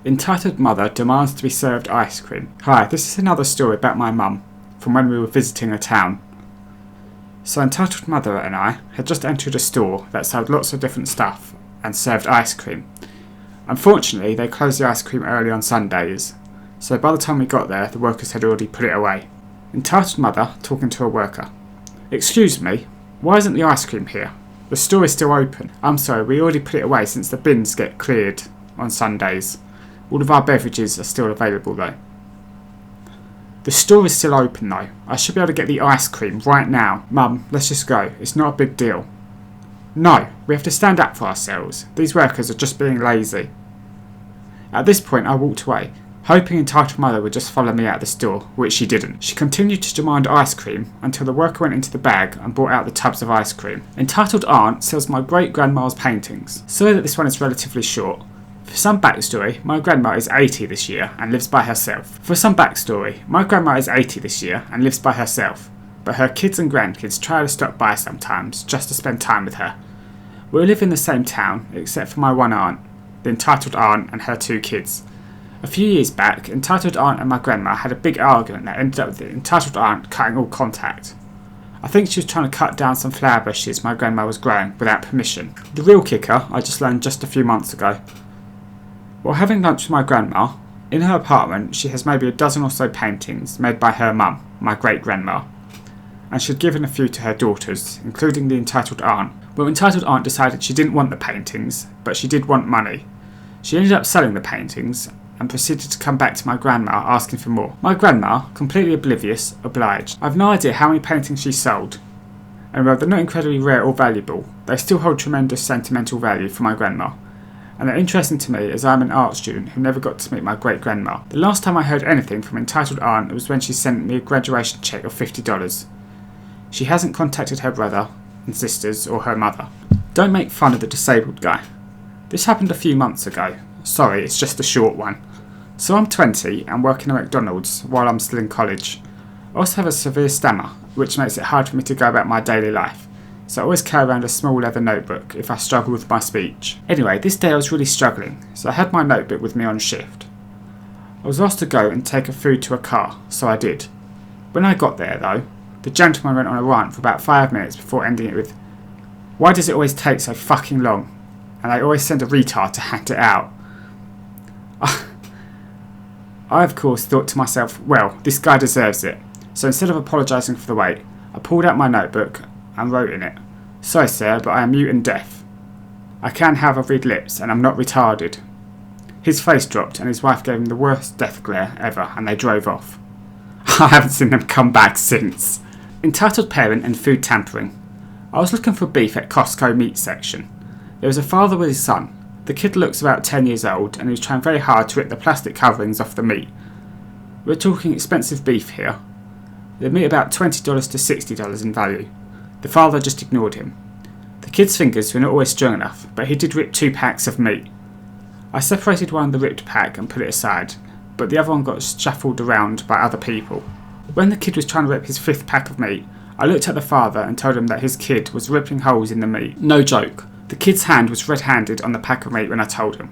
Entitled mother demands to be served ice cream. Hi, this is another story about my mum, from when we were visiting a town. So entitled mother and I had just entered a store that sold lots of different stuff and served ice cream. Unfortunately, they closed the ice cream early on Sundays, so by the time we got there, the workers had already put it away. Entitled mother talking to a worker. Excuse me, why isn't the ice cream here? The store is still open. I'm sorry, we already put it away since the bins get cleared on Sundays. All of our beverages are still available though. The store is still open though. I should be able to get the ice cream right now. Mum, let's just go. It's not a big deal. No, we have to stand up for ourselves. These workers are just being lazy. At this point I walked away, hoping entitled mother would just follow me out of the store, which she didn't. She continued to demand ice cream until the worker went into the bag and brought out the tubs of ice cream. Entitled aunt sells my great-grandma's paintings. Sorry that this one is relatively short. For some backstory, my grandma is 80 this year and lives by herself. But her kids and grandkids try to stop by sometimes just to spend time with her. We live in the same town, except for my one aunt, the entitled aunt and her 2 kids. A few years back, entitled aunt and my grandma had a big argument that ended up with the entitled aunt cutting all contact. I think she was trying to cut down some flower bushes my grandma was growing without permission. The real kicker I just learned just a few months ago. While having lunch with my grandma, in her apartment she has maybe a dozen or so paintings made by her mum, my great-grandma, and she'd given a few to her daughters, including the entitled aunt. Well, entitled aunt decided she didn't want the paintings, but she did want money. She ended up selling the paintings and proceeded to come back to my grandma asking for more. My grandma, completely oblivious, obliged. I've no idea how many paintings she sold, and while they're not incredibly rare or valuable, they still hold tremendous sentimental value for my grandma. And they're interesting to me as I'm an art student who never got to meet my great-grandma. The last time I heard anything from entitled aunt was when she sent me a graduation cheque of $50. She hasn't contacted her brother and sisters or her mother. Don't make fun of the disabled guy. This happened a few months ago. Sorry, it's just a short one. So I'm 20 and working at McDonald's while I'm still in college. I also have a severe stammer, which makes it hard for me to go about my daily life. So I always carry around a small leather notebook if I struggle with my speech. Anyway, this day I was really struggling, so I had my notebook with me on shift. I was asked to go and take a food to a car, so I did. When I got there though, the gentleman went on a rant for about 5 minutes before ending it with, "Why does it always take so fucking long? And they always send a retard to hand it out." I of course thought to myself, well, this guy deserves it. So instead of apologising for the wait, I pulled out my notebook and wrote in it, "Sorry sir, but I am mute and deaf. I can however read lips and I'm not retarded." His face dropped and his wife gave him the worst death glare ever and they drove off. I haven't seen them come back since. Entitled parent and food tampering. I was looking for beef at Costco meat section. There was a father with his son. The kid looks about 10 years old and he was trying very hard to rip the plastic coverings off the meat. We're talking expensive beef here. The meat about $20 to $60 in value. The father just ignored him. The kid's fingers were not always strong enough, but he did rip 2 packs of meat. I separated one of the ripped pack and put it aside, but the other one got shuffled around by other people. When the kid was trying to rip his 5th pack of meat, I looked at the father and told him that his kid was ripping holes in the meat. No joke. The kid's hand was red-handed on the pack of meat when I told him.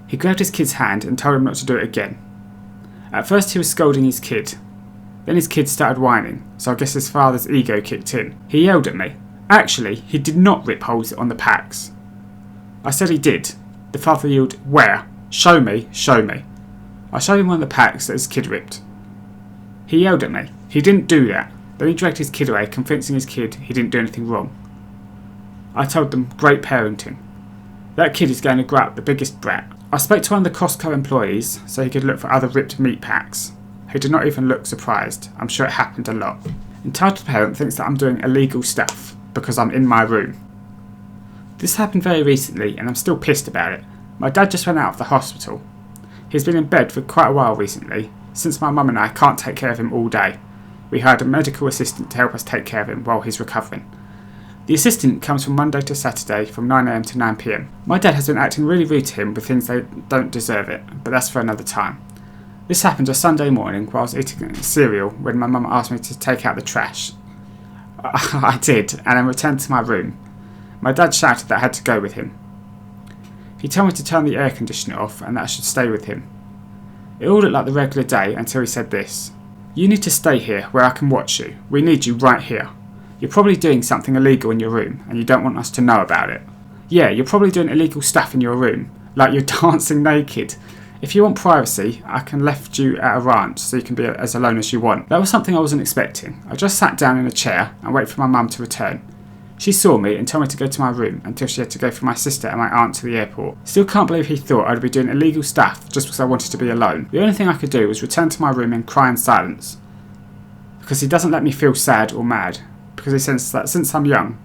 He grabbed his kid's hand and told him not to do it again. At first he was scolding his kid. Then his kid started whining, so I guess his father's ego kicked in. He yelled at me. Actually, he did not rip holes on the packs. I said he did. The father yelled, "Where? Show me, show me." I showed him one of the packs that his kid ripped. He yelled at me. He didn't do that. Then he dragged his kid away, convincing his kid he didn't do anything wrong. I told them, great parenting. That kid is going to grow up the biggest brat. I spoke to one of the Costco employees so he could look for other ripped meat packs. He did not even look surprised. I'm sure it happened a lot. Entitled parent thinks that I'm doing illegal stuff because I'm in my room. This happened very recently and I'm still pissed about it. My dad just went out of the hospital. He's been in bed for quite a while recently, since my mum and I can't take care of him all day. We hired a medical assistant to help us take care of him while he's recovering. The assistant comes from Monday to Saturday from 9 AM to 9 PM. My dad has been acting really rude to him with things they don't deserve it, but that's for another time. This happened a Sunday morning while I was eating cereal when my mum asked me to take out the trash. I did, and then returned to my room. My dad shouted that I had to go with him. He told me to turn the air conditioner off and that I should stay with him. It all looked like the regular day until he said this. "You need to stay here where I can watch you. We need you right here. You're probably doing something illegal in your room and you don't want us to know about it. Yeah, you're probably doing illegal stuff in your room, like you're dancing naked. If you want privacy, I can left you at a ranch so you can be as alone as you want." That was something I wasn't expecting. I just sat down in a chair and waited for my mum to return. She saw me and told me to go to my room until she had to go for my sister and my aunt to the airport. Still can't believe he thought I'd be doing illegal stuff just because I wanted to be alone. The only thing I could do was return to my room and cry in silence. Because he doesn't let me feel sad or mad. Because he says that since I'm young,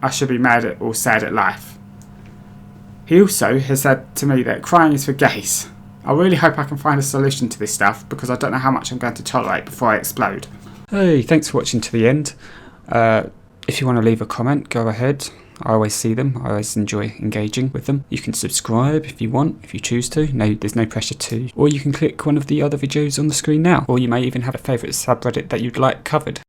I should be mad or sad at life. He also has said to me that crying is for gays. I really hope I can find a solution to this stuff because I don't know how much I'm going to tolerate before I explode. Hey, thanks for watching to the end. If you want to leave a comment, go ahead. I always see them. I always enjoy engaging with them. You can subscribe if you want, if you choose to. No, there's no pressure to. Or you can click one of the other videos on the screen now. Or you may even have a favourite subreddit that you'd like covered.